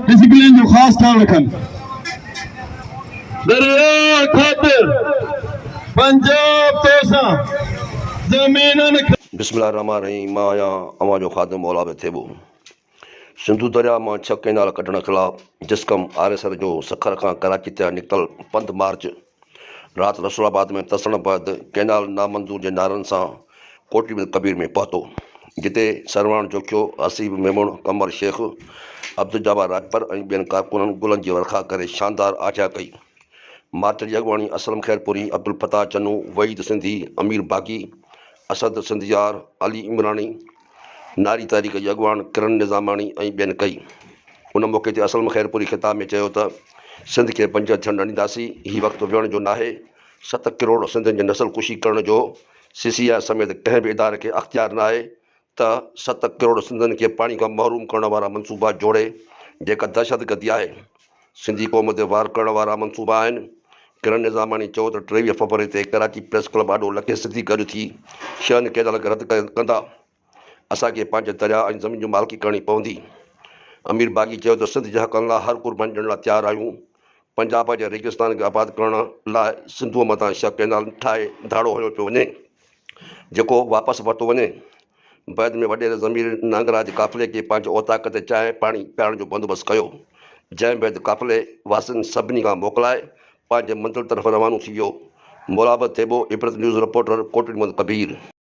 Discipline जो ख़ासि ख्याल रखनि। दरिया ख़ातिर पंजाब तोसां ज़मीननि बिस्मिल्लाहिर्रहमानिर्रहीम। मां आहियां अवां जो ख़ादिम मौला थिएबो। सिंधु दरिया मां 6 कैनाल कढण ख़िलाफ़ जिस्कम RSR जो सखर खां कराची ते निकितल पंध मार्च राति रसूलाबाद में तसण बैदि कैनाल नामंज़ूर जे नारनि सां कोटड़ी कबीर में पहुतो, जिते सरवण जोखियो, हसीब मेमून, कमर शेख, अब्दुल जब्बार राजपर ऐं ॿियनि कारकुननि गुलनि जी वर्खा करे शानदार आचा कई। मार्च जी अॻुवाणी असलम खैरपुरी, अब्दुल फताह चन्नू, वहीद सिंधी, अमीर बागी, असद सिंधियार, अली इमरानी, नारी तहरीक जी अॻुवान किरण निज़ामानी ऐं ॿियनि कई। उन मौक़े ते असलम खैरपुरी ख़िताब में चयो त सिंध खे 5 थियण न ॾींदासीं। हीउ वक़्तु विहण जो नाहे। 7 करोड़ सिंधियुनि जी नसल कुशी करण जो CCI समेत कंहिं बि इदारे खे अख़्तियार न आहे त 7 करोड़ सिंधियुनि खे पाणी खां महरूम करण वारा मनसूबा जोड़े, जेका दहशतगर्दी आहे। सिंधी क़ौम ते वार करण वारा मनसूबा आहिनि। किरण निज़ामानी चयो त 23 फरवरी ते कराची प्रेस क्लब आॾो लखे सिंधी गॾु थी 6 कैनाल खे रद्द कंदा। असांखे पंहिंजे दरिया ऐं ज़मीन जी मालिकी करणी पवंदी। अमीर बागी चयो त सिंध जे हक़नि लाइ हर कुर्बानी ॾियण लाइ तयारु आहियूं। पंजाब जे रेगिस्तान खे आबाद करण लाइ सिंधूअ मथां 6 कैनाल ठाहे धाड़ो हलियो पियो वञे, जेको वापसि वरितो वञे। बैदि में वॾेरे ज़मीर नांगराज काफ़िले खे पंहिंजे औताक ते चांहि पाणी पियारण जो बंदोबस्तु कयो, जंहिं बैदि काफ़िले वासियुनि सभिनी खां मोकिलाए पंहिंजे मंज़िल तरफ़ रवानो थी वियो। मौलाब थिएबो, इबरत न्यूज़ रिपोर्टर, कोटड़ी कबीर।